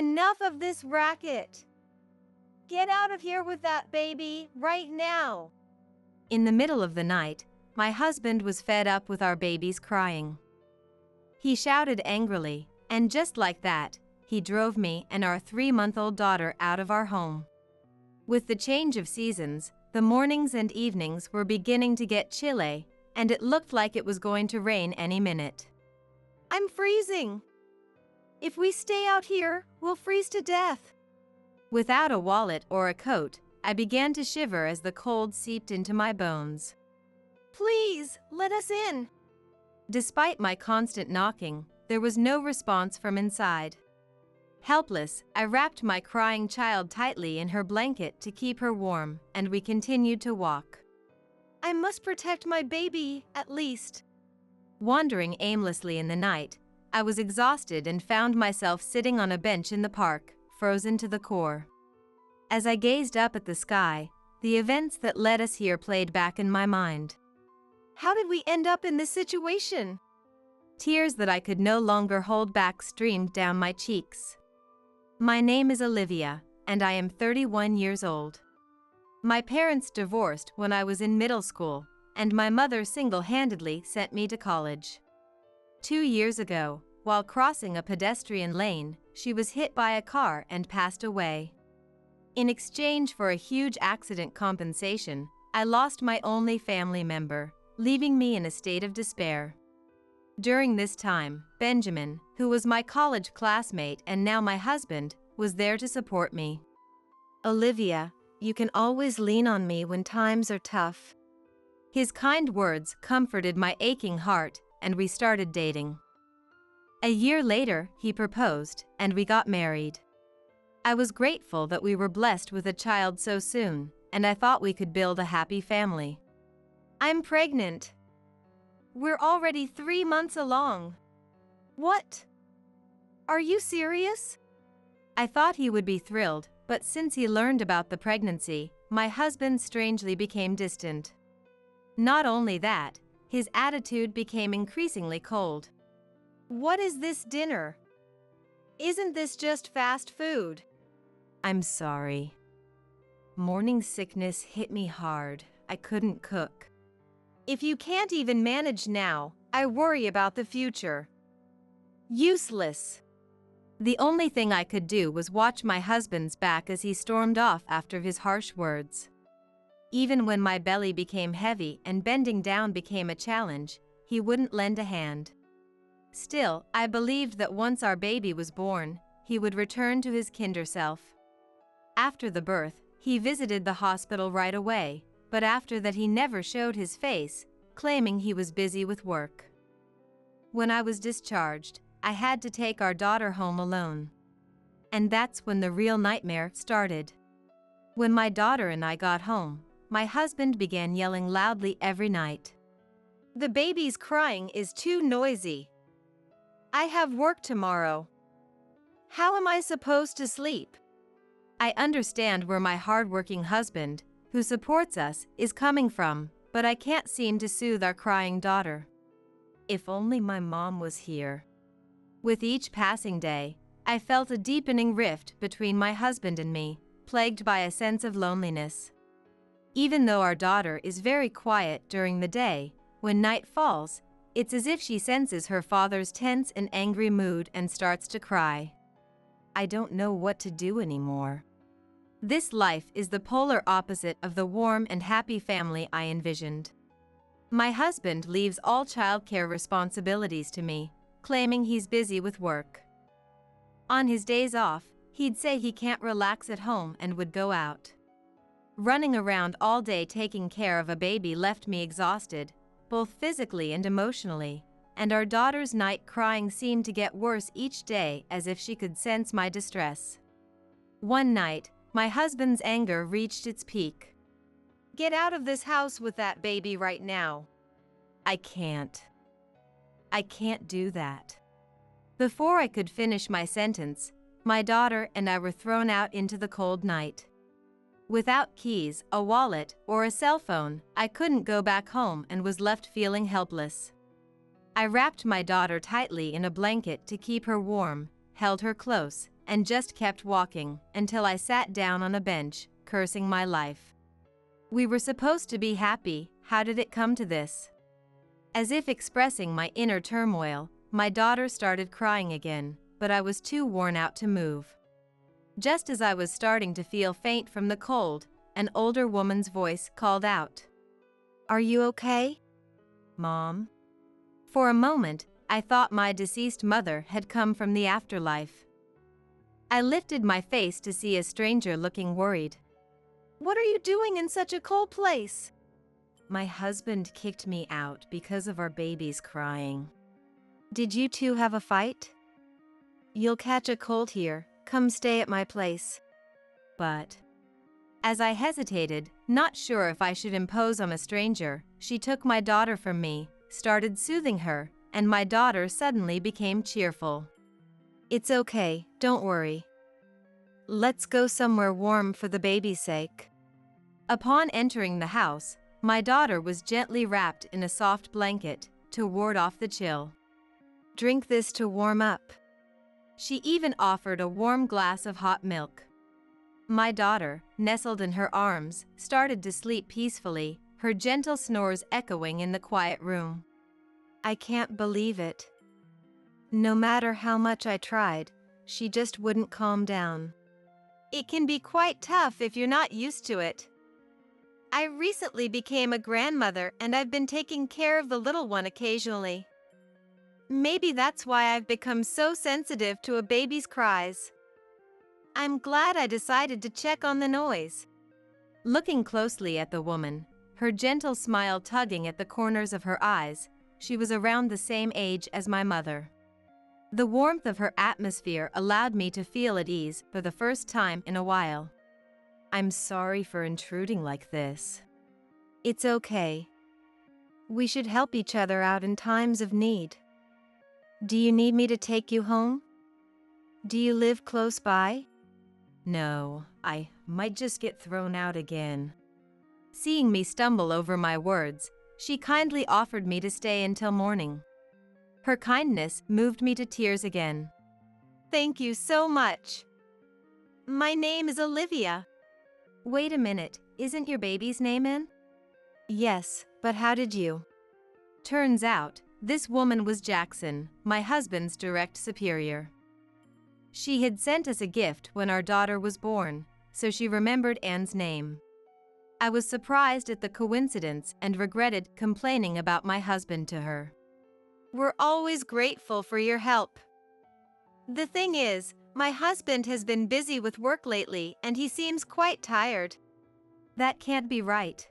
Enough of this racket! Get out of here with that baby, right now! In the middle of the night, my husband was fed up with our baby's crying. He shouted angrily, and just like that, he drove me and our 3-month-old daughter out of our home. With the change of seasons, the mornings and evenings were beginning to get chilly, and it looked like it was going to rain any minute. I'm freezing! If we stay out here, we'll freeze to death. Without a wallet or a coat, I began to shiver as the cold seeped into my bones. Please, let us in! Despite my constant knocking, there was no response from inside. Helpless, I wrapped my crying child tightly in her blanket to keep her warm, and we continued to walk. I must protect my baby, at least. Wandering aimlessly in the night, I was exhausted and found myself sitting on a bench in the park, frozen to the core. As I gazed up at the sky, the events that led us here played back in my mind. How did we end up in this situation? Tears that I could no longer hold back streamed down my cheeks. My name is Olivia, and I am 31 years old. My parents divorced when I was in middle school, and my mother single-handedly sent me to college. 2 years ago, while crossing a pedestrian lane, she was hit by a car and passed away. In exchange for a huge accident compensation, I lost my only family member, leaving me in a state of despair. During this time, Benjamin, who was my college classmate and now my husband, was there to support me. Olivia, you can always lean on me when times are tough. His kind words comforted my aching heart, and we started dating. A year later, he proposed, and we got married. I was grateful that we were blessed with a child so soon, and I thought we could build a happy family. I'm pregnant. We're already 3 months along. What? Are you serious? I thought he would be thrilled, but since he learned about the pregnancy, my husband strangely became distant. Not only that, his attitude became increasingly cold. What is this dinner? Isn't this just fast food? I'm sorry. Morning sickness hit me hard. I couldn't cook. If you can't even manage now, I worry about the future. Useless. The only thing I could do was watch my husband's back as he stormed off after his harsh words. Even when my belly became heavy and bending down became a challenge, he wouldn't lend a hand. Still, I believed that once our baby was born, he would return to his kinder self. After the birth, he visited the hospital right away, but after that he never showed his face, claiming he was busy with work. When I was discharged, I had to take our daughter home alone. And that's when the real nightmare started. When my daughter and I got home, my husband began yelling loudly every night. The baby's crying is too noisy. I have work tomorrow. How am I supposed to sleep? I understand where my hardworking husband, who supports us, is coming from, but I can't seem to soothe our crying daughter. If only my mom was here. With each passing day, I felt a deepening rift between my husband and me, plagued by a sense of loneliness. Even though our daughter is very quiet during the day, when night falls, it's as if she senses her father's tense and angry mood and starts to cry. I don't know what to do anymore. This life is the polar opposite of the warm and happy family I envisioned. My husband leaves all childcare responsibilities to me, claiming he's busy with work. On his days off, he'd say he can't relax at home and would go out. Running around all day taking care of a baby left me exhausted, both physically and emotionally, and our daughter's night crying seemed to get worse each day as if she could sense my distress. One night, my husband's anger reached its peak. Get out of this house with that baby right now. I can't do that. Before I could finish my sentence, my daughter and I were thrown out into the cold night. Without keys, a wallet, or a cell phone, I couldn't go back home and was left feeling helpless. I wrapped my daughter tightly in a blanket to keep her warm, held her close, and just kept walking until I sat down on a bench, cursing my life. We were supposed to be happy, how did it come to this? As if expressing my inner turmoil, my daughter started crying again, but I was too worn out to move. Just as I was starting to feel faint from the cold, an older woman's voice called out, "Are you okay, Mom?" For a moment, I thought my deceased mother had come from the afterlife. I lifted my face to see a stranger looking worried. "What are you doing in such a cold place?" "My husband kicked me out because of our baby's crying." "Did you two have a fight?" "You'll catch a cold here, come stay at my place." "But..." As I hesitated, not sure if I should impose on a stranger, she took my daughter from me, started soothing her, and my daughter suddenly became cheerful. "It's okay, don't worry. Let's go somewhere warm for the baby's sake." Upon entering the house, my daughter was gently wrapped in a soft blanket to ward off the chill. "Drink this to warm up." She even offered a warm glass of hot milk. My daughter, nestled in her arms, started to sleep peacefully, her gentle snores echoing in the quiet room. I can't believe it. No matter how much I tried, she just wouldn't calm down. It can be quite tough if you're not used to it. I recently became a grandmother and I've been taking care of the little one occasionally. Maybe that's why I've become so sensitive to a baby's cries. I'm glad I decided to check on the noise. Looking closely at the woman, her gentle smile tugging at the corners of her eyes, she was around the same age as my mother. The warmth of her atmosphere allowed me to feel at ease for the first time in a while. "I'm sorry for intruding like this." "It's okay. We should help each other out in times of need. Do you need me to take you home? Do you live close by?" "No, I might just get thrown out again." Seeing me stumble over my words, she kindly offered me to stay until morning. Her kindness moved me to tears again. "Thank you so much. My name is Olivia." "Wait a minute, isn't your baby's name in?" "Yes, but how did you?" Turns out, this woman was Jackson, my husband's direct superior. She had sent us a gift when our daughter was born, so she remembered Anne's name. I was surprised at the coincidence and regretted complaining about my husband to her. "We're always grateful for your help. The thing is, my husband has been busy with work lately and he seems quite tired." "That can't be right.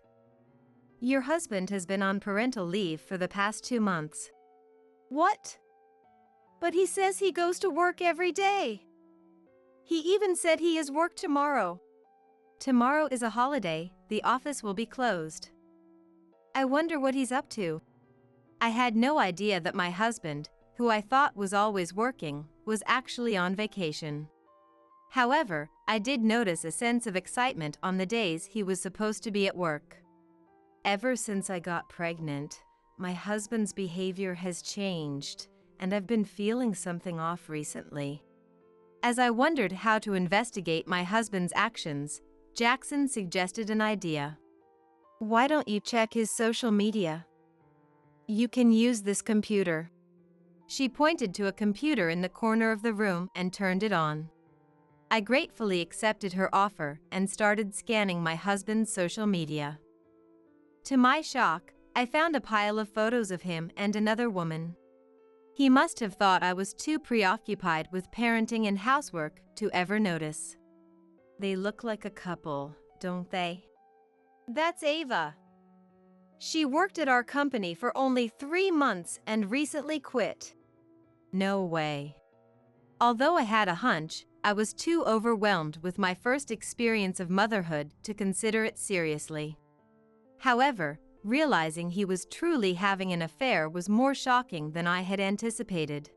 Your husband has been on parental leave for the past 2 months. "What? But he says he goes to work every day. He even said he has work tomorrow." "Tomorrow is a holiday, the office will be closed. I wonder what he's up to." I had no idea that my husband, who I thought was always working, was actually on vacation. However, I did notice a sense of excitement on the days he was supposed to be at work. Ever since I got pregnant, my husband's behavior has changed, and I've been feeling something off recently. As I wondered how to investigate my husband's actions, Jackson suggested an idea. "Why don't you check his social media? You can use this computer." She pointed to a computer in the corner of the room and turned it on. I gratefully accepted her offer and started scanning my husband's social media. To my shock, I found a pile of photos of him and another woman. He must have thought I was too preoccupied with parenting and housework to ever notice. They look like a couple, don't they? That's Ava. She worked at our company for only 3 months and recently quit. No way. Although I had a hunch, I was too overwhelmed with my first experience of motherhood to consider it seriously. However, realizing he was truly having an affair was more shocking than I had anticipated.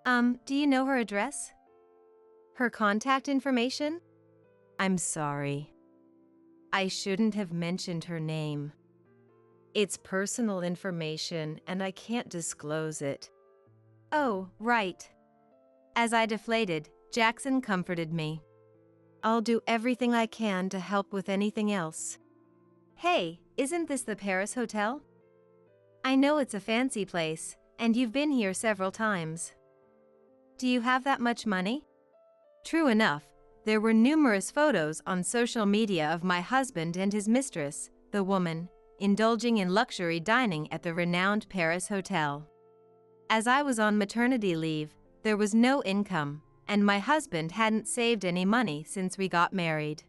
Do you know her address? Her contact information? I'm sorry. I shouldn't have mentioned her name. It's personal information and I can't disclose it. Oh, right. As I deflated, Jackson comforted me. I'll do everything I can to help with anything else. Hey, isn't this the Paris Hotel? I know it's a fancy place, and you've been here several times. Do you have that much money? True enough, there were numerous photos on social media of my husband and his mistress, the woman, indulging in luxury dining at the renowned Paris Hotel. As I was on maternity leave, there was no income, and my husband hadn't saved any money since we got married.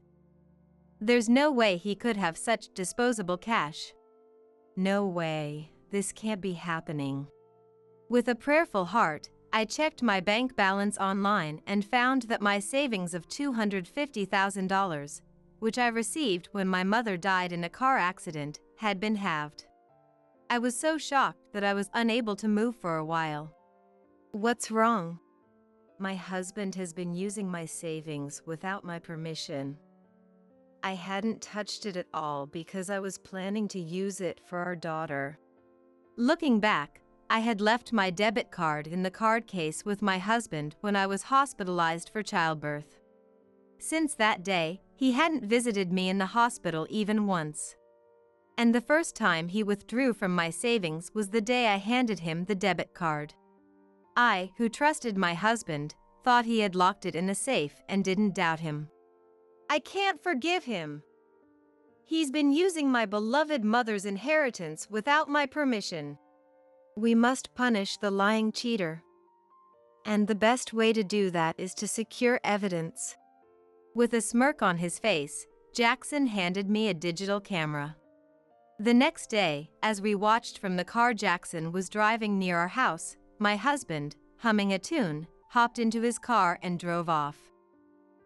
There's no way he could have such disposable cash. No way, this can't be happening. With a prayerful heart, I checked my bank balance online and found that my savings of $250,000, which I received when my mother died in a car accident, had been halved. I was so shocked that I was unable to move for a while. What's wrong? My husband has been using my savings without my permission. I hadn't touched it at all because I was planning to use it for our daughter. Looking back, I had left my debit card in the card case with my husband when I was hospitalized for childbirth. Since that day, he hadn't visited me in the hospital even once. And the first time he withdrew from my savings was the day I handed him the debit card. I, who trusted my husband, thought he had locked it in a safe and didn't doubt him. I can't forgive him. He's been using my beloved mother's inheritance without my permission. We must punish the lying cheater. And the best way to do that is to secure evidence. With a smirk on his face, Jackson handed me a digital camera. The next day, as we watched from the car Jackson was driving near our house, my husband, humming a tune, hopped into his car and drove off.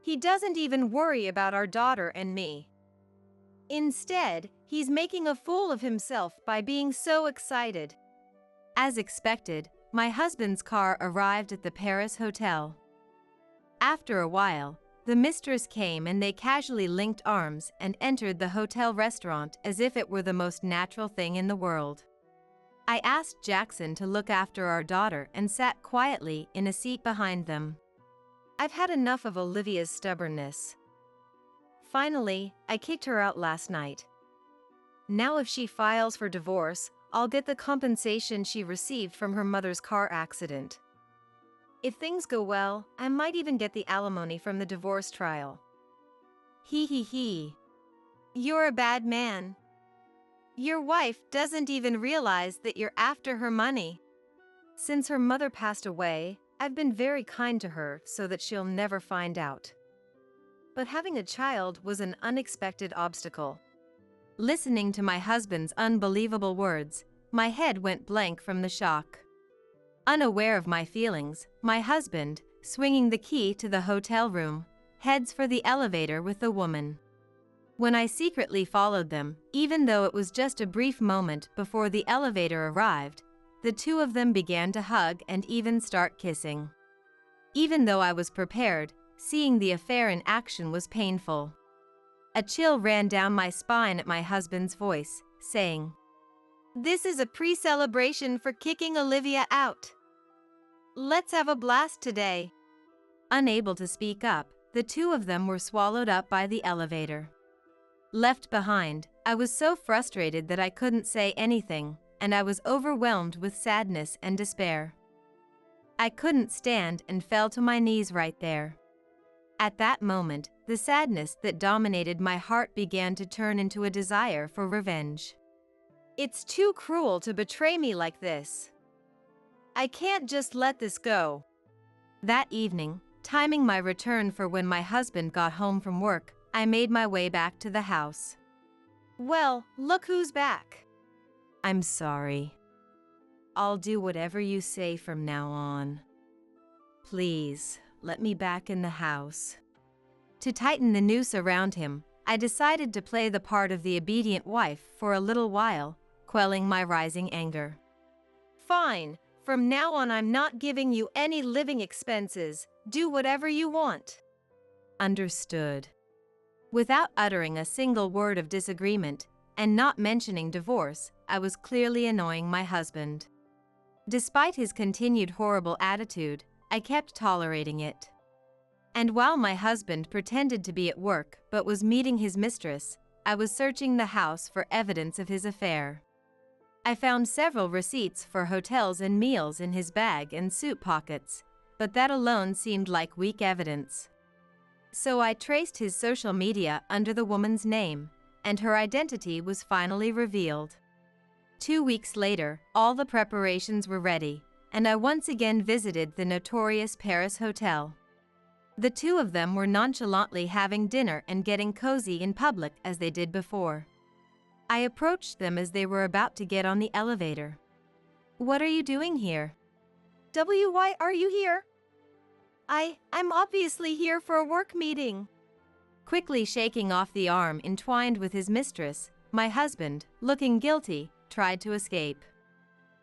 He doesn't even worry about our daughter and me. Instead, he's making a fool of himself by being so excited. As expected, my husband's car arrived at the Paris Hotel. After a while, the mistress came and they casually linked arms and entered the hotel restaurant as if it were the most natural thing in the world. I asked Jackson to look after our daughter and sat quietly in a seat behind them. I've had enough of Olivia's stubbornness. Finally, I kicked her out last night. Now if she files for divorce, I'll get the compensation she received from her mother's car accident. If things go well, I might even get the alimony from the divorce trial. He. You're a bad man. Your wife doesn't even realize that you're after her money. Since her mother passed away, I've been very kind to her so that she'll never find out. But having a child was an unexpected obstacle. Listening to my husband's unbelievable words, my head went blank from the shock. Unaware of my feelings, my husband, swinging the key to the hotel room, heads for the elevator with the woman. When I secretly followed them, even though it was just a brief moment before the elevator arrived, the two of them began to hug and even start kissing. Even though I was prepared, seeing the affair in action was painful. A chill ran down my spine at my husband's voice, saying, "This is a pre-celebration for kicking Olivia out. Let's have a blast today." Unable to speak up, the two of them were swallowed up by the elevator. Left behind, I was so frustrated that I couldn't say anything, and I was overwhelmed with sadness and despair. I couldn't stand and fell to my knees right there. At that moment, the sadness that dominated my heart began to turn into a desire for revenge. It's too cruel to betray me like this. I can't just let this go. That evening, timing my return for when my husband got home from work, I made my way back to the house. Well, look who's back. I'm sorry. I'll do whatever you say from now on. Please, let me back in the house. To tighten the noose around him, I decided to play the part of the obedient wife for a little while, quelling my rising anger. Fine, from now on I'm not giving you any living expenses. Do whatever you want. Understood. Without uttering a single word of disagreement, and not mentioning divorce, I was clearly annoying my husband. Despite his continued horrible attitude, I kept tolerating it. And while my husband pretended to be at work but was meeting his mistress, I was searching the house for evidence of his affair. I found several receipts for hotels and meals in his bag and suit pockets, but that alone seemed like weak evidence. So I traced his social media under the woman's name, and her identity was finally revealed. 2 weeks later, all the preparations were ready, and I once again visited the notorious Paris hotel. The two of them were nonchalantly having dinner and getting cozy in public as they did before. I approached them as they were about to get on the elevator. "What are you doing here?" Why are you here? I'm obviously here for a work meeting. Quickly shaking off the arm entwined with his mistress, my husband, looking guilty, tried to escape.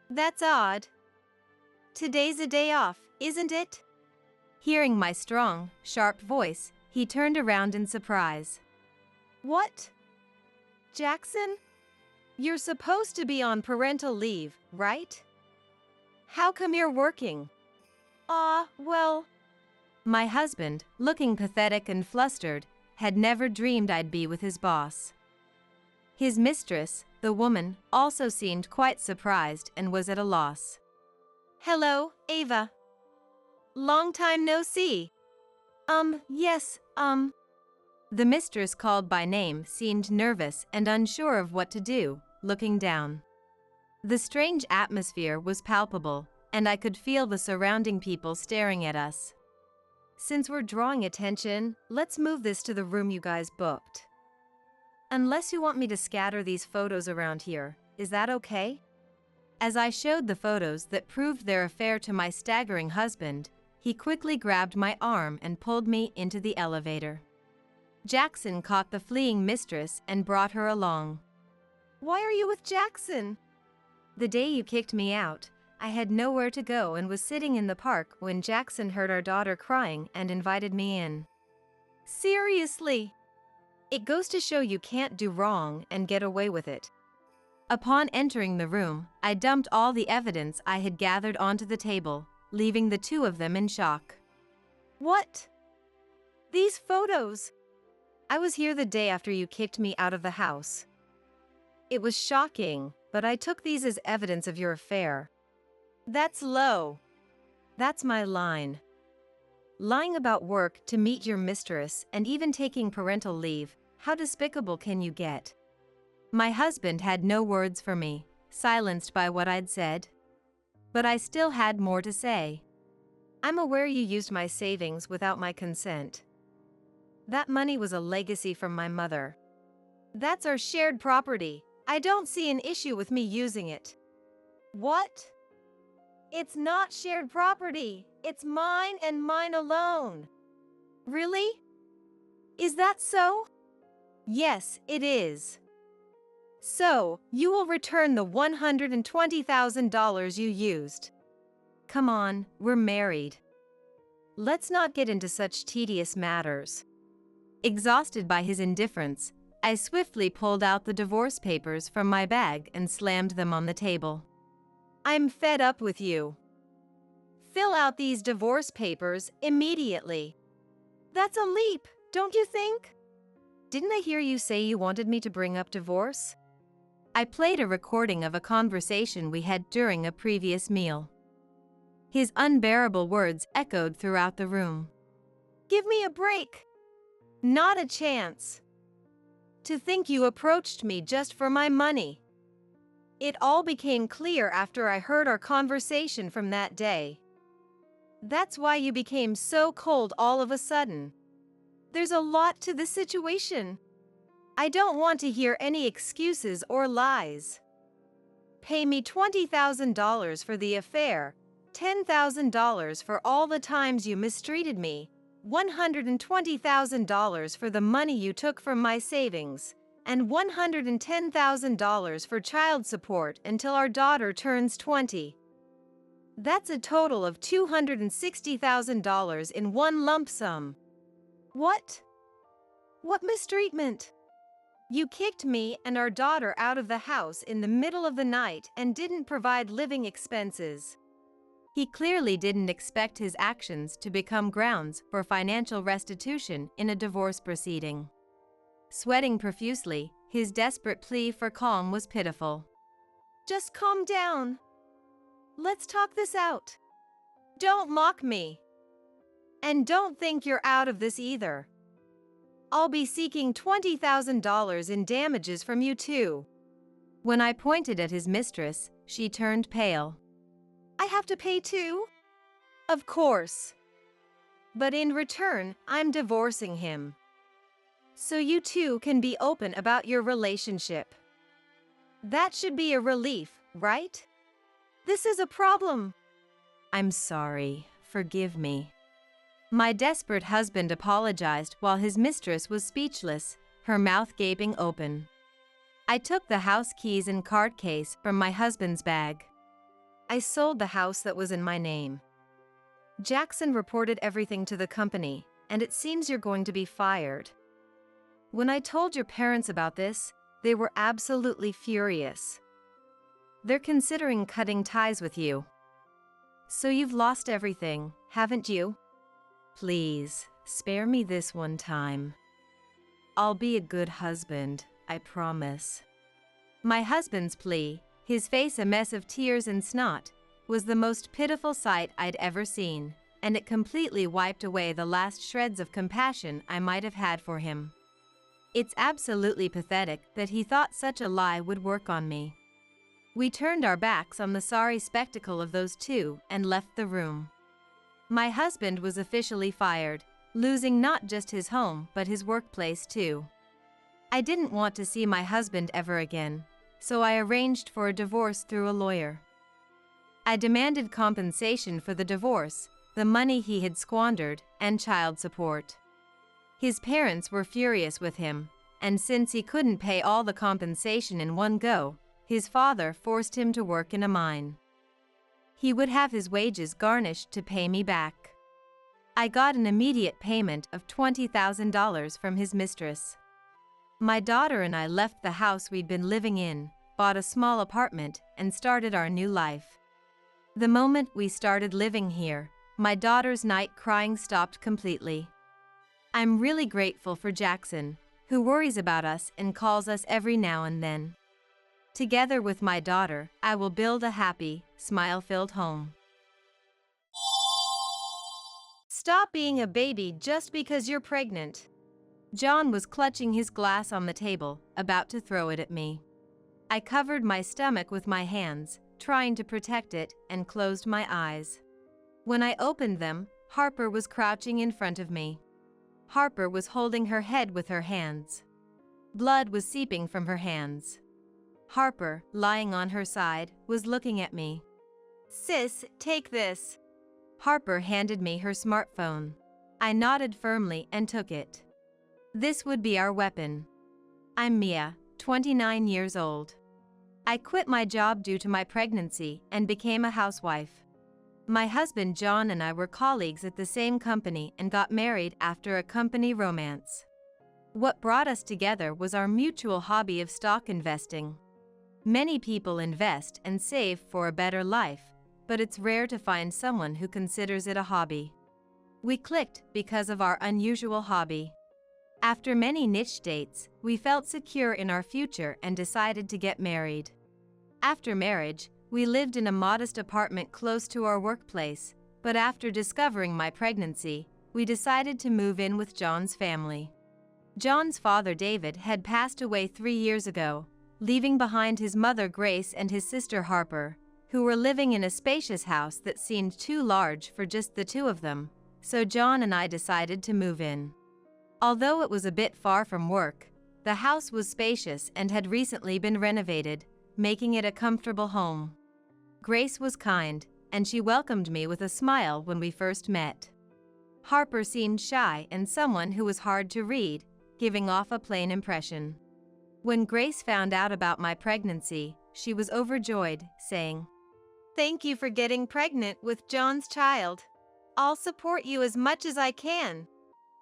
That's odd. Today's a day off, isn't it? Hearing my strong, sharp voice, he turned around in surprise. What? Jackson? You're supposed to be on parental leave, right? How come you're working? Well... My husband, looking pathetic and flustered, had never dreamed I'd be with his boss. His mistress, the woman, also seemed quite surprised and was at a loss. Hello, Ava. Long time no see. Yes. The mistress called by name seemed nervous and unsure of what to do, looking down. The strange atmosphere was palpable, and I could feel the surrounding people staring at us. Since we're drawing attention, let's move this to the room you guys booked. Unless you want me to scatter these photos around here, is that okay? As I showed the photos that proved their affair to my staggering husband, he quickly grabbed my arm and pulled me into the elevator. Jackson caught the fleeing mistress and brought her along. Why are you with Jackson? The day you kicked me out, I had nowhere to go and was sitting in the park when Jackson heard our daughter crying and invited me in. Seriously? It goes to show you can't do wrong and get away with it. Upon entering the room, I dumped all the evidence I had gathered onto the table, leaving the two of them in shock. What? These photos? I was here the day after you kicked me out of the house. It was shocking, but I took these as evidence of your affair. That's low. That's my line. Lying about work to meet your mistress and even taking parental leave, how despicable can you get? My husband had no words for me, silenced by what I'd said. But I still had more to say. I'm aware you used my savings without my consent. That money was a legacy from my mother. That's our shared property. I don't see an issue with me using it. What? It's not shared property. It's mine and mine alone. Really? Is that so? Yes, it is. So, you will return the $120,000 you used. Come on, we're married. Let's not get into such tedious matters. Exhausted by his indifference, I swiftly pulled out the divorce papers from my bag and slammed them on the table. I'm fed up with you. Fill out these divorce papers immediately. That's a leap, don't you think? Didn't I hear you say you wanted me to bring up divorce? I played a recording of a conversation we had during a previous meal. His unbearable words echoed throughout the room. Give me a break. Not a chance. To think you approached me just for my money. It all became clear after I heard our conversation from that day. That's why you became so cold all of a sudden. There's a lot to this situation. I don't want to hear any excuses or lies. Pay me $20,000 for the affair, $10,000 for all the times you mistreated me, $120,000 for the money you took from my savings, and $110,000 for child support until our daughter turns 20. That's a total of $260,000 in one lump sum. What? What mistreatment? You kicked me and our daughter out of the house in the middle of the night and didn't provide living expenses. He clearly didn't expect his actions to become grounds for financial restitution in a divorce proceeding. Sweating profusely, his desperate plea for calm was pitiful. Just calm down. Let's talk this out. Don't mock me. And don't think you're out of this either. I'll be seeking $20,000 in damages from you too. When I pointed at his mistress, she turned pale. I have to pay too? Of course. But in return, I'm divorcing him. So you two can be open about your relationship. That should be a relief, right? This is a problem. I'm sorry. Forgive me. My desperate husband apologized while his mistress was speechless, her mouth gaping open. I took the house keys and card case from my husband's bag. I sold the house that was in my name. Jackson reported everything to the company, and it seems you're going to be fired. When I told your parents about this, they were absolutely furious. They're considering cutting ties with you. So you've lost everything, haven't you? Please, spare me this one time. I'll be a good husband, I promise. My husband's plea, his face a mess of tears and snot, was the most pitiful sight I'd ever seen, and it completely wiped away the last shreds of compassion I might have had for him. It's absolutely pathetic that he thought such a lie would work on me. We turned our backs on the sorry spectacle of those two and left the room. My husband was officially fired, losing not just his home but his workplace too. I didn't want to see my husband ever again, so I arranged for a divorce through a lawyer. I demanded compensation for the divorce, the money he had squandered, and child support. His parents were furious with him, and since he couldn't pay all the compensation in one go, his father forced him to work in a mine. He would have his wages garnished to pay me back. I got an immediate payment of $20,000 from his mistress. My daughter and I left the house we'd been living in, bought a small apartment, and started our new life. The moment we started living here, my daughter's night crying stopped completely. I'm really grateful for Jackson, who worries about us and calls us every now and then. Together with my daughter, I will build a happy, smile-filled home. Stop being a baby just because you're pregnant. John was clutching his glass on the table, about to throw it at me. I covered my stomach with my hands, trying to protect it, and closed my eyes. When I opened them, Harper was crouching in front of me. Harper was holding her head with her hands. Blood was seeping from her hands. Harper, lying on her side, was looking at me. Sis, take this. Harper handed me her smartphone. I nodded firmly and took it. This would be our weapon. I'm Mia, 29 years old. I quit my job due to my pregnancy and became a housewife. My husband John and I were colleagues at the same company and got married after a company romance. What brought us together was our mutual hobby of stock investing. Many people invest and save for a better life, but it's rare to find someone who considers it a hobby. We clicked because of our unusual hobby. After many niche dates, we felt secure in our future and decided to get married. After marriage, we lived in a modest apartment close to our workplace, but after discovering my pregnancy, we decided to move in with John's family. John's father David had passed away 3 years ago, leaving behind his mother Grace and his sister Harper, who were living in a spacious house that seemed too large for just the two of them, so John and I decided to move in. Although it was a bit far from work, the house was spacious and had recently been renovated, making it a comfortable home. Grace was kind, and she welcomed me with a smile when we first met. Harper seemed shy and someone who was hard to read, giving off a plain impression. When Grace found out about my pregnancy, she was overjoyed, saying, "Thank you for getting pregnant with John's child. I'll support you as much as I can,"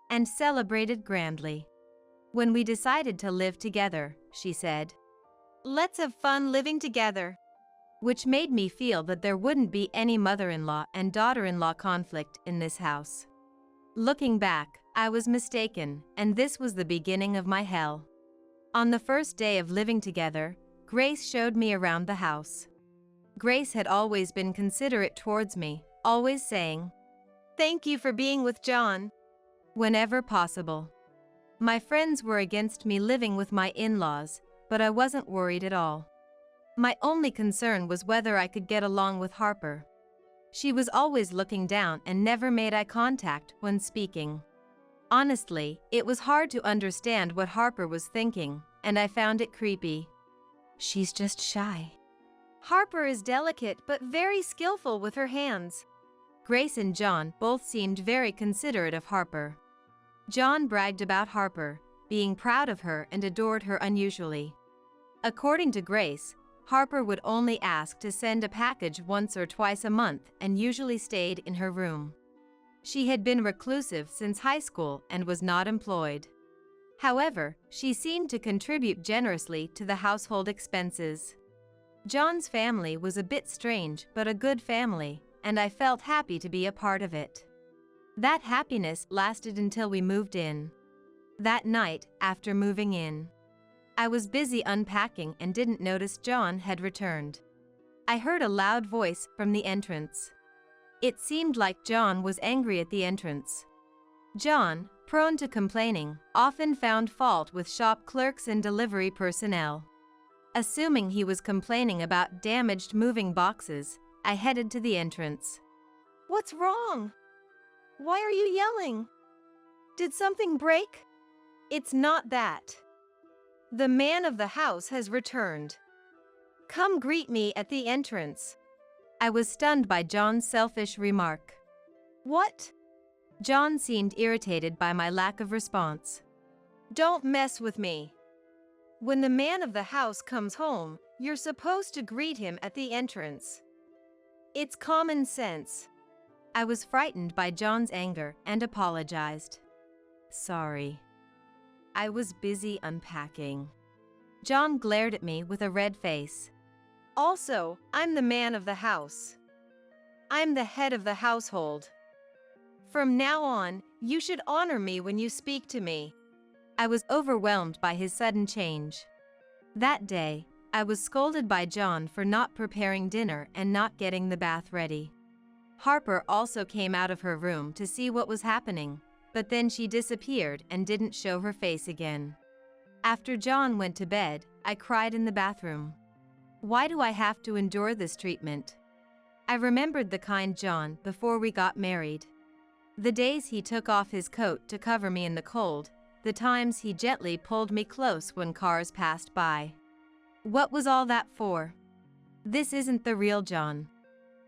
and celebrated grandly. When we decided to live together, she said, "Let's have fun living together. which made me feel that there wouldn't be any mother-in-law and daughter-in-law conflict in this house. Looking back, I was mistaken, and this was the beginning of my hell. On the first day of living together, Grace showed me around the house. Grace had always been considerate towards me, always saying, "Thank you for being with John," whenever possible. My friends were against me living with my in-laws, but I wasn't worried at all. My only concern was whether I could get along with Harper. She was always looking down and never made eye contact when speaking. Honestly, it was hard to understand what Harper was thinking, and I found it creepy. She's just shy. Harper is delicate but very skillful with her hands. Grace and John both seemed very considerate of Harper. John bragged about Harper, being proud of her and adored her unusually. According to Grace, Harper would only ask to send a package once or twice a month and usually stayed in her room. She had been reclusive since high school and was not employed. However, she seemed to contribute generously to the household expenses. John's family was a bit strange but a good family, and I felt happy to be a part of it. That happiness lasted until we moved in. That night, after moving in, I was busy unpacking and didn't notice John had returned. I heard a loud voice from the entrance. It seemed like John was angry at the entrance. John, prone to complaining, often found fault with shop clerks and delivery personnel. Assuming he was complaining about damaged moving boxes, I headed to the entrance. "What's wrong? Why are you yelling? Did something break?" "It's not that. The man of the house has returned. Come greet me at the entrance." I was stunned by John's selfish remark. "What?" John seemed irritated by my lack of response. "Don't mess with me. When the man of the house comes home, you're supposed to greet him at the entrance. It's common sense." I was frightened by John's anger and apologized. "Sorry. I was busy unpacking." John glared at me with a red face. "Also, I'm the man of the house. I'm the head of the household. From now on, you should honor me when you speak to me." I was overwhelmed by his sudden change. That day, I was scolded by John for not preparing dinner and not getting the bath ready. Harper also came out of her room to see what was happening, but then she disappeared and didn't show her face again. After John went to bed, I cried in the bathroom. Why do I have to endure this treatment? I remembered the kind John before we got married. The days he took off his coat to cover me in the cold, the times he gently pulled me close when cars passed by. What was all that for? This isn't the real John.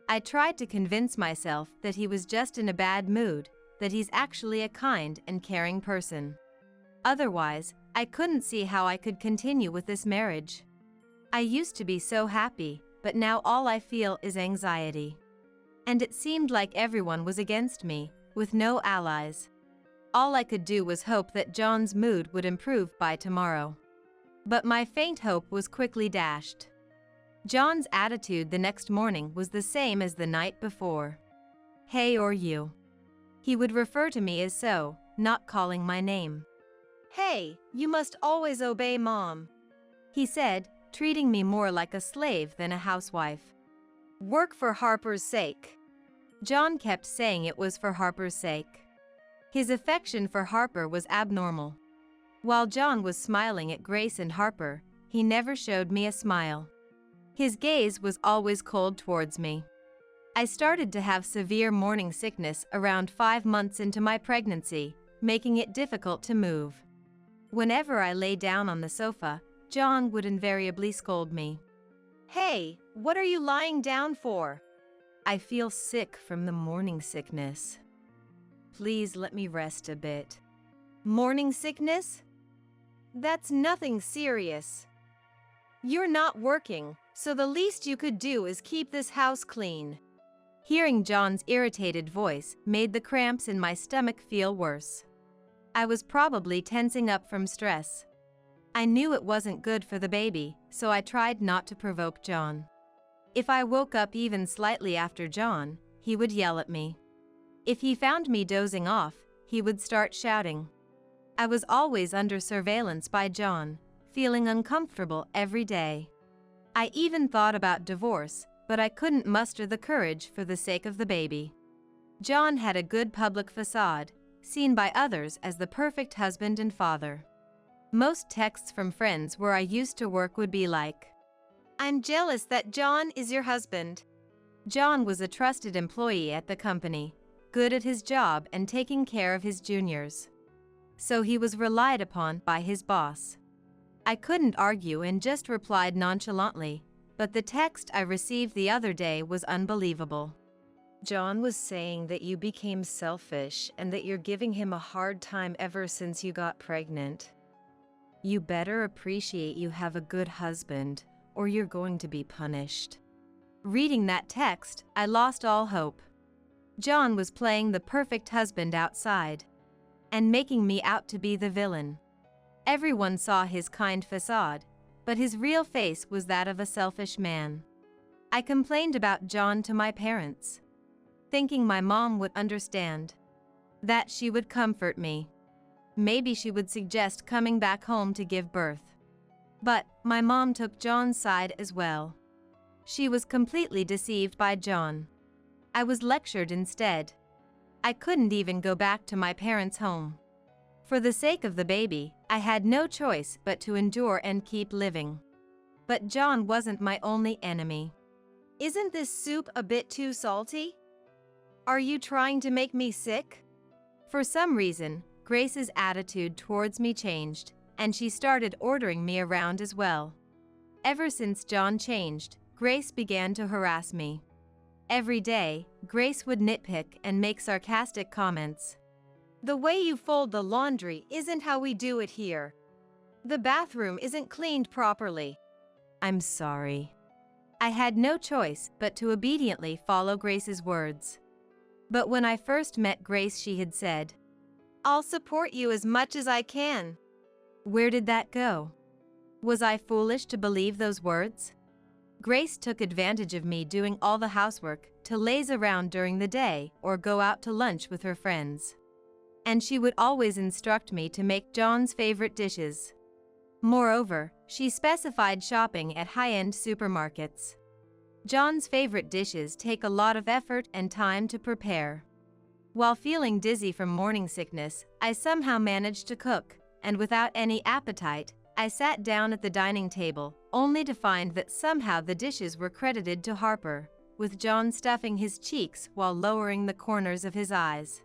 I tried to convince myself that he was just in a bad mood, that he's actually a kind and caring person. Otherwise, I couldn't see how I could continue with this marriage. I used to be so happy, but now all I feel is anxiety. And it seemed like everyone was against me, with no allies. All I could do was hope that John's mood would improve by tomorrow. But my faint hope was quickly dashed. John's attitude the next morning was the same as the night before. "Hey, or you." He would refer to me as so, not calling my name. "Hey, you must always obey Mom," he said, treating me more like a slave than a housewife. "Work for Harper's sake." John kept saying it was for Harper's sake. His affection for Harper was abnormal. While John was smiling at Grace and Harper, he never showed me a smile. His gaze was always cold towards me. I started to have severe morning sickness around 5 months into my pregnancy, making it difficult to move. Whenever I lay down on the sofa, John would invariably scold me. "Hey, what are you lying down for?" "I feel sick from the morning sickness. Please let me rest a bit." "Morning sickness? That's nothing serious. You're not working, so the least you could do is keep this house clean." Hearing John's irritated voice made the cramps in my stomach feel worse. I was probably tensing up from stress. I knew it wasn't good for the baby, so I tried not to provoke John. If I woke up even slightly after John, he would yell at me. If he found me dozing off, he would start shouting. I was always under surveillance by John, feeling uncomfortable every day. I even thought about divorce, but I couldn't muster the courage for the sake of the baby. John had a good public facade, seen by others as the perfect husband and father. Most texts from friends where I used to work would be like, "I'm jealous that John is your husband." John was a trusted employee at the company, good at his job and taking care of his juniors. So he was relied upon by his boss. I couldn't argue and just replied nonchalantly, but the text I received the other day was unbelievable. John was saying that you became selfish and that you're giving him a hard time ever since you got pregnant. You better appreciate you have a good husband, or you're going to be punished. Reading that text, I lost all hope. John was playing the perfect husband outside and making me out to be the villain. Everyone saw his kind facade, but his real face was that of a selfish man. I complained about John to my parents, thinking my mom would understand, that she would comfort me. Maybe she would suggest coming back home to give birth. But my mom took John's side as well. She was completely deceived by John. I was lectured instead. I couldn't even go back to my parents' home. For the sake of the baby, I had no choice but to endure and keep living. But John wasn't my only enemy. Isn't this soup a bit too salty? Are you trying to make me sick? For some reason, Grace's attitude towards me changed, and she started ordering me around as well. Ever since John changed, Grace began to harass me. Every day, Grace would nitpick and make sarcastic comments. "The way you fold the laundry isn't how we do it here. The bathroom isn't cleaned properly." I'm sorry. I had no choice but to obediently follow Grace's words. But when I first met Grace, she had said, "I'll support you as much as I can." Where did that go? Was I foolish to believe those words? Grace took advantage of me doing all the housework to laze around during the day or go out to lunch with her friends. And she would always instruct me to make John's favorite dishes. Moreover, she specified shopping at high-end supermarkets. John's favorite dishes take a lot of effort and time to prepare. While feeling dizzy from morning sickness, I somehow managed to cook, and without any appetite, I sat down at the dining table, only to find that somehow the dishes were credited to Harper, with John stuffing his cheeks while lowering the corners of his eyes.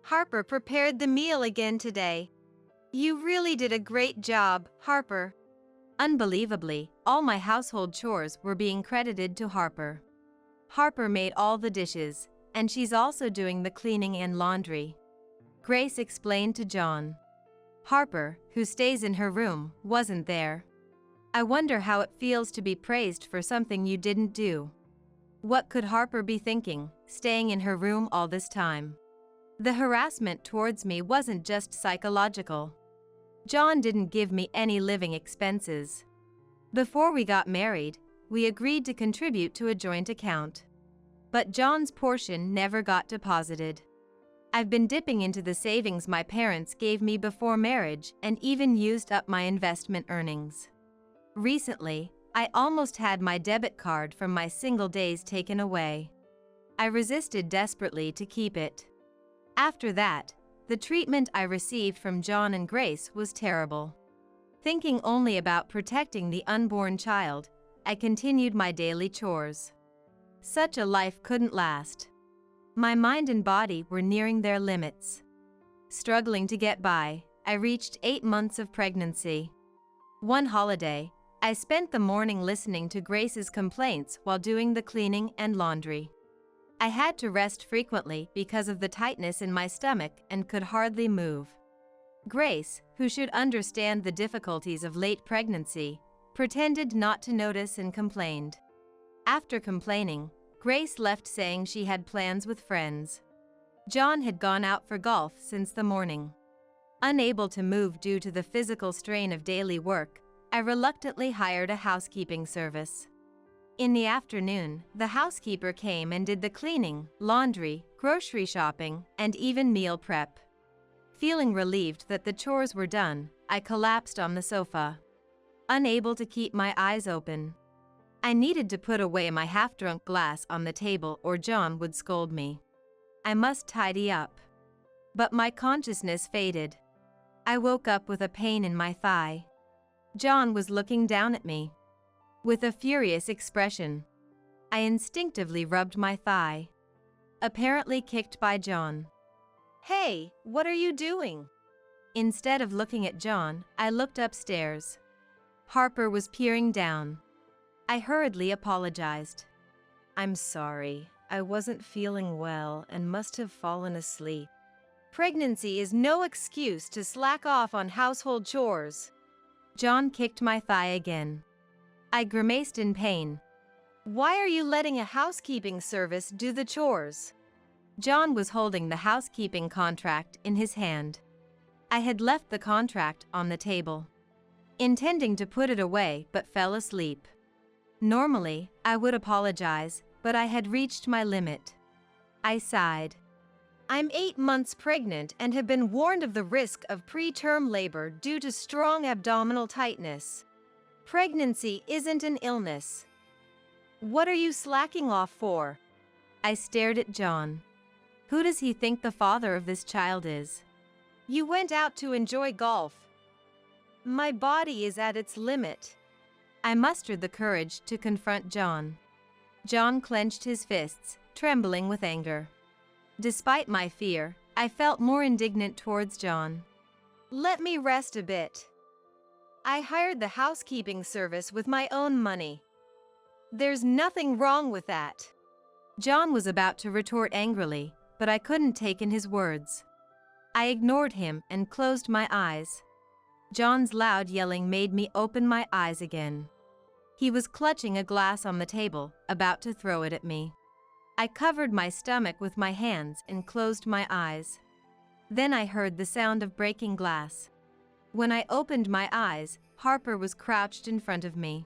"Harper prepared the meal again today. You really did a great job, Harper." Unbelievably, all my household chores were being credited to Harper. Harper made all the dishes, and she's also doing the cleaning and laundry. Grace explained to John. Harper, who stays in her room, wasn't there. I wonder how it feels to be praised for something you didn't do. What could Harper be thinking, staying in her room all this time? The harassment towards me wasn't just psychological. John didn't give me any living expenses. Before we got married, we agreed to contribute to a joint account. But John's portion never got deposited. I've been dipping into the savings my parents gave me before marriage and even used up my investment earnings. Recently, I almost had my debit card from my single days taken away. I resisted desperately to keep it. After that, the treatment I received from John and Grace was terrible. Thinking only about protecting the unborn child, I continued my daily chores. Such a life couldn't last. My mind and body were nearing their limits. Struggling to get by, I reached 8 months of pregnancy. One holiday, I spent the morning listening to Grace's complaints while doing the cleaning and laundry. I had to rest frequently because of the tightness in my stomach and could hardly move. Grace, who should understand the difficulties of late pregnancy, pretended not to notice and complained. After complaining, Grace left saying she had plans with friends. John had gone out for golf since the morning. Unable to move due to the physical strain of daily work, I reluctantly hired a housekeeping service. In the afternoon, the housekeeper came and did the cleaning, laundry, grocery shopping, and even meal prep. Feeling relieved that the chores were done, I collapsed on the sofa, unable to keep my eyes open. I needed to put away my half-drunk glass on the table or John would scold me. I must tidy up. But my consciousness faded. I woke up with a pain in my thigh. John was looking down at me with a furious expression. I instinctively rubbed my thigh, apparently kicked by John. Hey, what are you doing? Instead of looking at John, I looked upstairs. Harper was peering down. I hurriedly apologized. I'm sorry, I wasn't feeling well and must have fallen asleep. Pregnancy is no excuse to slack off on household chores. John kicked my thigh again. I grimaced in pain. Why are you letting a housekeeping service do the chores? John was holding the housekeeping contract in his hand. I had left the contract on the table, intending to put it away but fell asleep. Normally, I would apologize, but I had reached my limit. I sighed. I'm 8 months pregnant and have been warned of the risk of preterm labor due to strong abdominal tightness. Pregnancy isn't an illness. What are you slacking off for? I stared at John. Who does he think the father of this child is? You went out to enjoy golf. My body is at its limit. I mustered the courage to confront John. John clenched his fists, trembling with anger. Despite my fear, I felt more indignant towards John. Let me rest a bit. I hired the housekeeping service with my own money. There's nothing wrong with that. John was about to retort angrily, but I couldn't take in his words. I ignored him and closed my eyes. John's loud yelling made me open my eyes again. He was clutching a glass on the table, about to throw it at me. I covered my stomach with my hands and closed my eyes. Then I heard the sound of breaking glass. When I opened my eyes, Harper was crouched in front of me.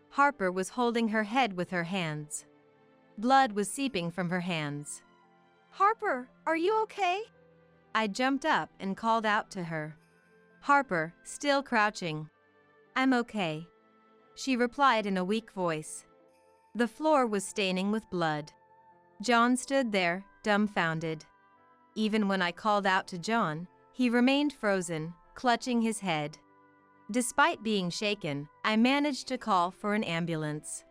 Harper was holding her head with her hands. Blood was seeping from her hands. Harper, are you okay? I jumped up and called out to her. Harper, still crouching. I'm okay, she replied in a weak voice. The floor was staining with blood. John stood there, dumbfounded. Even when I called out to John, he remained frozen, clutching his head. Despite being shaken, I managed to call for an ambulance.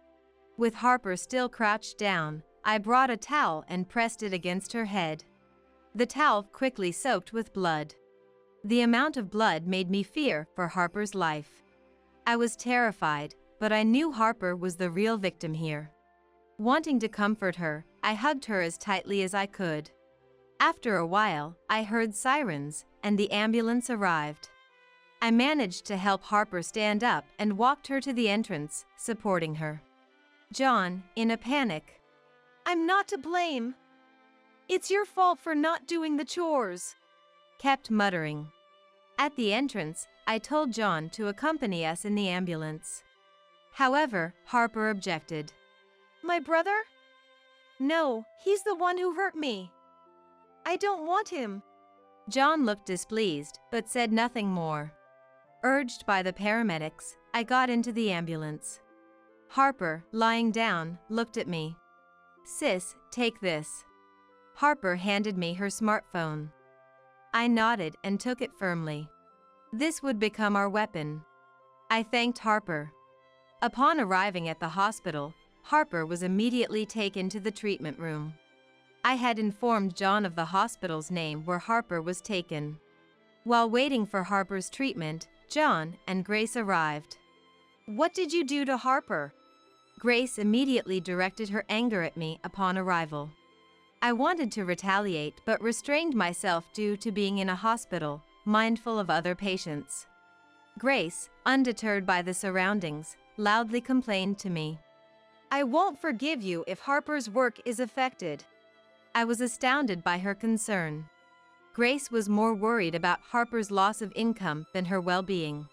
With Harper still crouched down, I brought a towel and pressed it against her head. The towel quickly soaked with blood. The amount of blood made me fear for Harper's life. I was terrified, but I knew Harper was the real victim here. Wanting to comfort her, I hugged her as tightly as I could. After a while, I heard sirens, and the ambulance arrived. I managed to help Harper stand up and walked her to the entrance, supporting her. John, in a panic, I'm not to blame. It's your fault for not doing the chores, kept muttering. At the entrance, I told John to accompany us in the ambulance. However, Harper objected. My brother? No, he's the one who hurt me. I don't want him. John looked displeased, but said nothing more. Urged by the paramedics, I got into the ambulance. Harper, lying down, looked at me. Sis, take this. Harper handed me her smartphone. I nodded and took it firmly. This would become our weapon. I thanked Harper. Upon arriving at the hospital, Harper was immediately taken to the treatment room. I had informed John of the hospital's name where Harper was taken. While waiting for Harper's treatment, John and Grace arrived. What did you do to Harper? Grace immediately directed her anger at me upon arrival. I wanted to retaliate but restrained myself due to being in a hospital, mindful of other patients. Grace, undeterred by the surroundings, loudly complained to me. I won't forgive you if Harper's work is affected. I was astounded by her concern. Grace was more worried about Harper's loss of income than her well-being.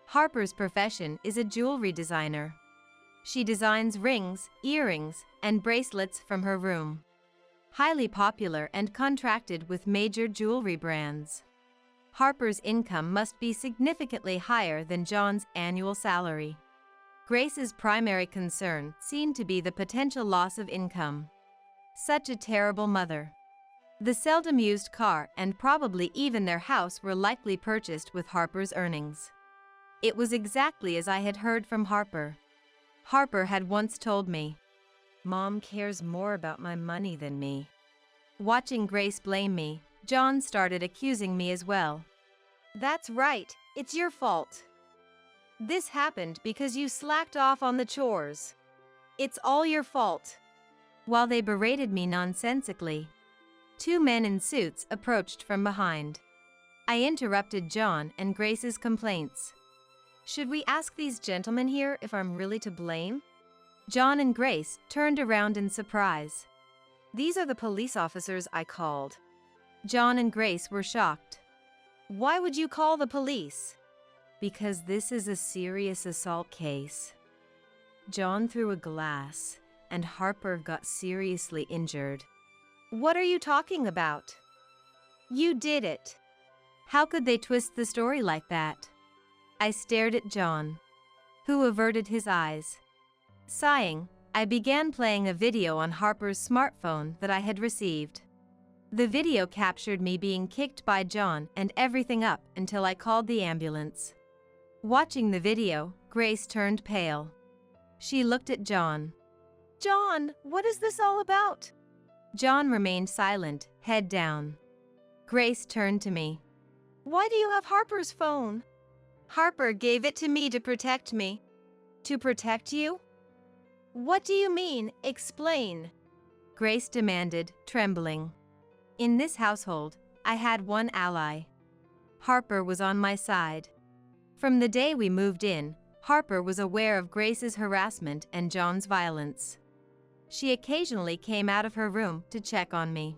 Harper's profession is a jewelry designer. She designs rings, earrings, and bracelets from her room. Highly popular and contracted with major jewelry brands. Harper's income must be significantly higher than John's annual salary. Grace's primary concern seemed to be the potential loss of income. Such a terrible mother. The seldom used car and probably even their house were likely purchased with Harper's earnings. It was exactly as I had heard from Harper. Harper had once told me, "Mom cares more about my money than me." Watching Grace blame me, John started accusing me as well. That's right, it's your fault. This happened because you slacked off on the chores. It's all your fault. While they berated me nonsensically, two men in suits approached from behind. I interrupted John and Grace's complaints. Should we ask these gentlemen here if I'm really to blame? John and Grace turned around in surprise. These are the police officers I called. John and Grace were shocked. Why would you call the police? Because this is a serious assault case. John threw a glass, and Harper got seriously injured. What are you talking about? You did it. How could they twist the story like that? I stared at John, who averted his eyes. Sighing, I began playing a video on Harper's smartphone that I had received. The video captured me being kicked by John and everything up until I called the ambulance. Watching the video, Grace turned pale. She looked at John. John, what is this all about? John remained silent, head down. Grace turned to me. Why do you have Harper's phone? Harper gave it to me to protect me. To protect you? What do you mean? Explain. Grace demanded, trembling. In this household, I had one ally. Harper was on my side. From the day we moved in, Harper was aware of Grace's harassment and John's violence. She occasionally came out of her room to check on me.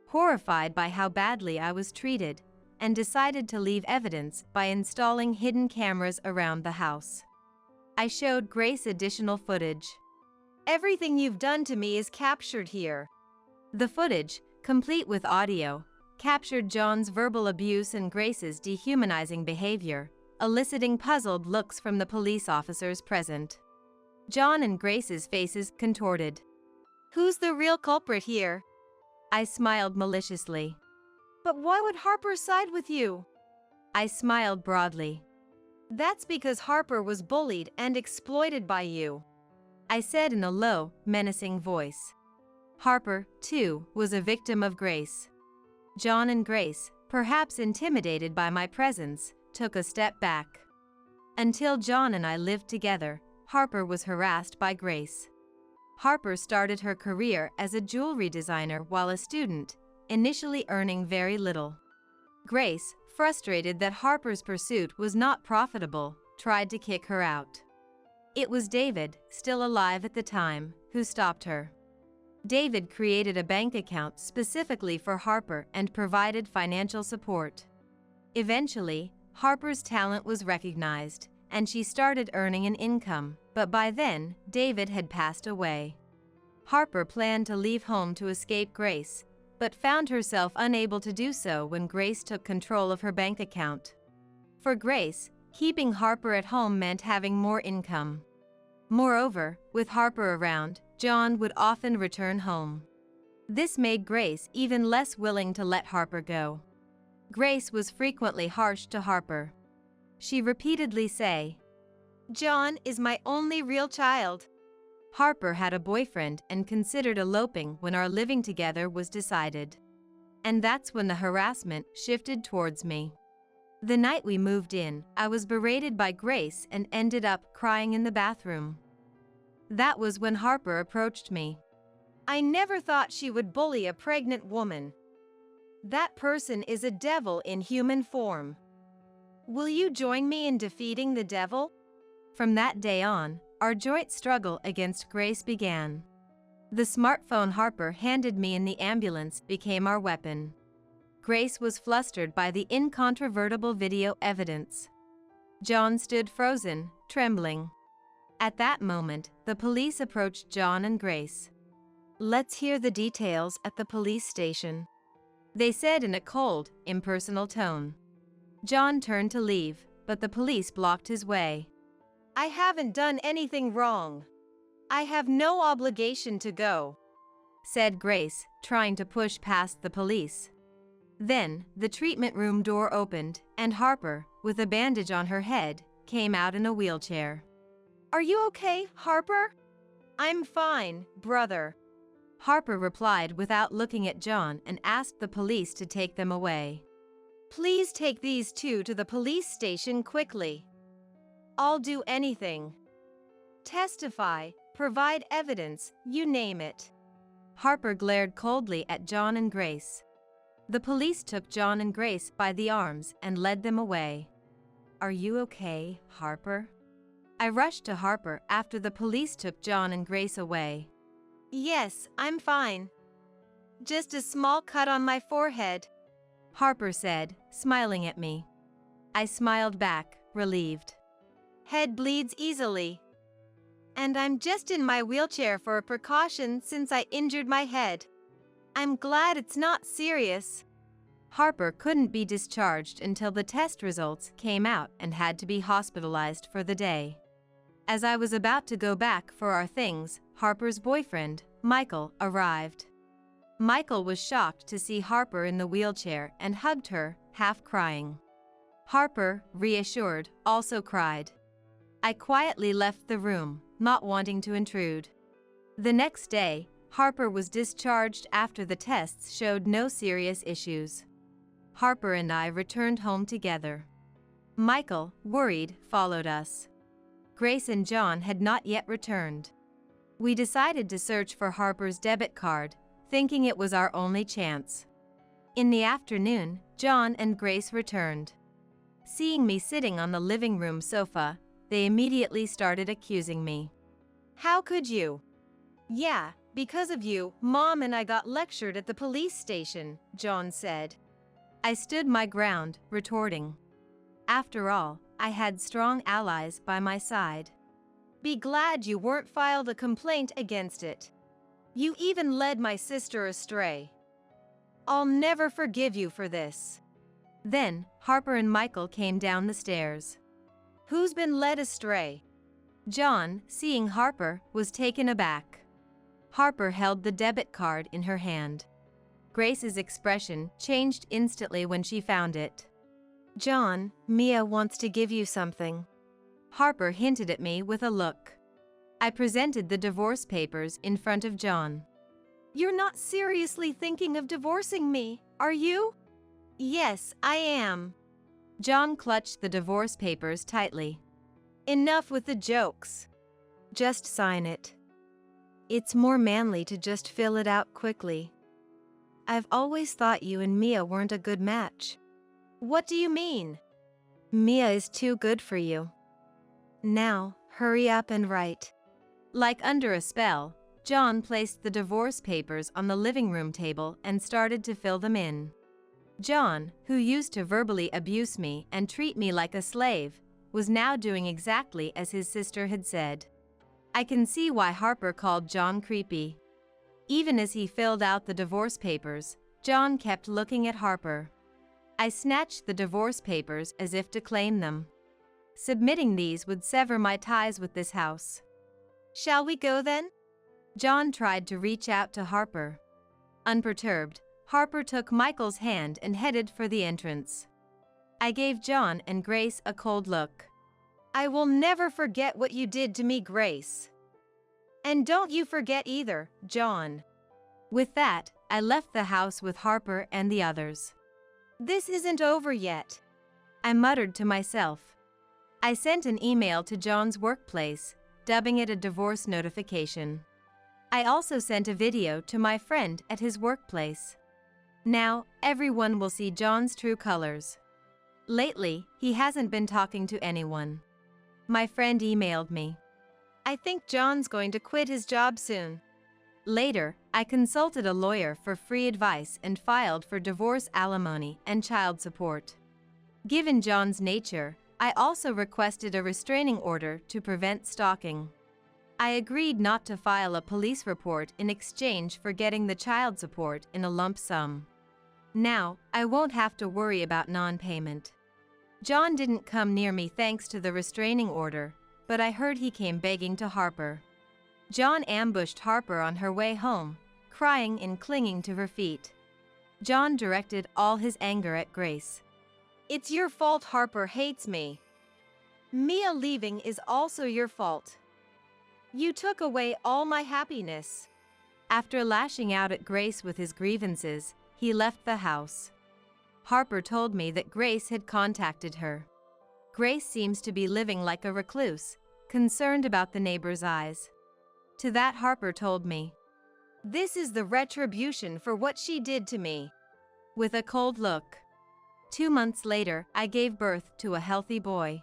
Horrified by how badly I was treated, and decided to leave evidence by installing hidden cameras around the house. I showed Grace additional footage. Everything you've done to me is captured here. The footage, complete with audio, captured John's verbal abuse and Grace's dehumanizing behavior, eliciting puzzled looks from the police officers present. John and Grace's faces contorted. Who's the real culprit here? I smiled maliciously. But why would Harper side with you? I smiled broadly. That's because Harper was bullied and exploited by you. I said in a low, menacing voice. Harper, too, was a victim of Grace. John and Grace, perhaps intimidated by my presence, took a step back. Until John and I lived together, Harper was harassed by Grace. Harper started her career as a jewelry designer while a student, initially earning very little. Grace, frustrated that Harper's pursuit was not profitable, tried to kick her out. It was David, still alive at the time, who stopped her. David created a bank account specifically for Harper and provided financial support. Eventually, Harper's talent was recognized, and she started earning an income, but by then, David had passed away. Harper planned to leave home to escape Grace, but found herself unable to do so when Grace took control of her bank account. For Grace, keeping Harper at home meant having more income. Moreover, with Harper around, John would often return home. This made Grace even less willing to let Harper go. Grace was frequently harsh to Harper. She repeatedly say, John is my only real child. Harper had a boyfriend and considered eloping when our living together was decided. And that's when the harassment shifted towards me. The night we moved in, I was berated by Grace and ended up crying in the bathroom. That was when Harper approached me. I never thought she would bully a pregnant woman. That person is a devil in human form. Will you join me in defeating the devil? From that day on, our joint struggle against Grace began. The smartphone Harper handed me in the ambulance became our weapon. Grace was flustered by the incontrovertible video evidence. John stood frozen, trembling. At that moment, the police approached John and Grace. Let's hear the details at the police station, they said in a cold, impersonal tone. John turned to leave, but the police blocked his way. I haven't done anything wrong. I have no obligation to go, said Grace, trying to push past the police. Then, the treatment room door opened, and Harper, with a bandage on her head, came out in a wheelchair. Are you okay, Harper? I'm fine, brother, Harper replied without looking at John and asked the police to take them away. Please take these two to the police station quickly. I'll do anything. Testify, provide evidence, you name it. Harper glared coldly at John and Grace. The police took John and Grace by the arms and led them away. Are you okay, Harper? I rushed to Harper after the police took John and Grace away. Yes, I'm fine. Just a small cut on my forehead, Harper said, smiling at me. I smiled back, relieved. Head bleeds easily. And I'm just in my wheelchair for a precaution since I injured my head. I'm glad it's not serious. Harper couldn't be discharged until the test results came out and had to be hospitalized for the day. As I was about to go back for our things, Harper's boyfriend, Michael, arrived. Michael was shocked to see Harper in the wheelchair and hugged her, half crying. Harper, reassured, also cried. I quietly left the room, not wanting to intrude. The next day, Harper was discharged after the tests showed no serious issues. Harper and I returned home together. Michael, worried, followed us. Grace and John had not yet returned. We decided to search for Harper's debit card, thinking it was our only chance. In the afternoon, John and Grace returned. Seeing me sitting on the living room sofa, they immediately started accusing me. How could you? Yeah, because of you, Mom and I got lectured at the police station, John said. I stood my ground, retorting. After all, I had strong allies by my side. Be glad you weren't filed a complaint against it. You even led my sister astray. I'll never forgive you for this. Then, Harper and Michael came down the stairs. Who's been led astray? John, seeing Harper, was taken aback. Harper held the debit card in her hand. Grace's expression changed instantly when she found it. John, Mia wants to give you something. Harper hinted at me with a look. I presented the divorce papers in front of John. You're not seriously thinking of divorcing me, are you? Yes, I am. John clutched the divorce papers tightly. Enough with the jokes. Just sign it. It's more manly to just fill it out quickly. I've always thought you and Mia weren't a good match. What do you mean? Mia is too good for you. Now, hurry up and write. Like under a spell, John placed the divorce papers on the living room table and started to fill them in. John, who used to verbally abuse me and treat me like a slave, was now doing exactly as his sister had said. I can see why Harper called John creepy. Even as he filled out the divorce papers, John kept looking at Harper. I snatched the divorce papers as if to claim them. Submitting these would sever my ties with this house. Shall we go then? John tried to reach out to Harper. Unperturbed, Harper took Michael's hand and headed for the entrance. I gave John and Grace a cold look. I will never forget what you did to me, Grace. And don't you forget either, John. With that, I left the house with Harper and the others. This isn't over yet, I muttered to myself. I sent an email to John's workplace, dubbing it a divorce notification. I also sent a video to my friend at his workplace. Now, everyone will see John's true colors. Lately, he hasn't been talking to anyone. My friend emailed me. I think John's going to quit his job soon. Later, I consulted a lawyer for free advice and filed for divorce alimony and child support. Given John's nature, I also requested a restraining order to prevent stalking. I agreed not to file a police report in exchange for getting the child support in a lump sum. Now, I won't have to worry about non-payment. John didn't come near me thanks to the restraining order, but I heard he came begging to Harper. John ambushed Harper on her way home, crying and clinging to her feet. John directed all his anger at Grace. It's your fault Harper hates me. Mia leaving is also your fault. You took away all my happiness. After lashing out at Grace with his grievances, he left the house. Harper told me that Grace had contacted her. Grace seems to be living like a recluse, concerned about the neighbors' eyes. To that Harper told me, "This is the retribution for what she did to me." with a cold look. 2 months later, I gave birth to a healthy boy.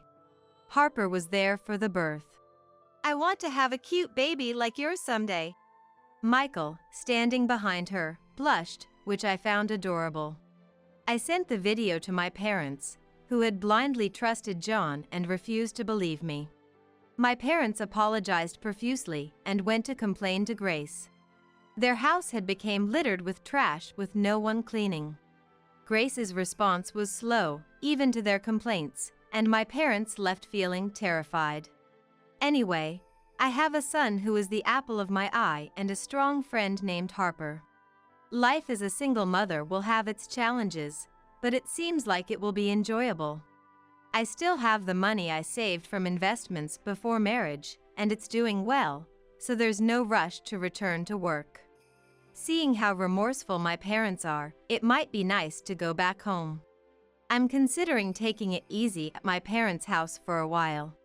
Harper was there for the birth. "I want to have a cute baby like yours someday." Michael, standing behind her, blushed, which I found adorable. I sent the video to my parents, who had blindly trusted John and refused to believe me. My parents apologized profusely and went to complain to Grace. Their house had become littered with trash with no one cleaning. Grace's response was slow, even to their complaints, and my parents left feeling terrified. Anyway, I have a son who is the apple of my eye and a strong friend named Harper. Life as a single mother will have its challenges, but it seems like it will be enjoyable. I still have the money I saved from investments before marriage, and it's doing well, so there's no rush to return to work. Seeing how remorseful my parents are, it might be nice to go back home. I'm considering taking it easy at my parents' house for a while.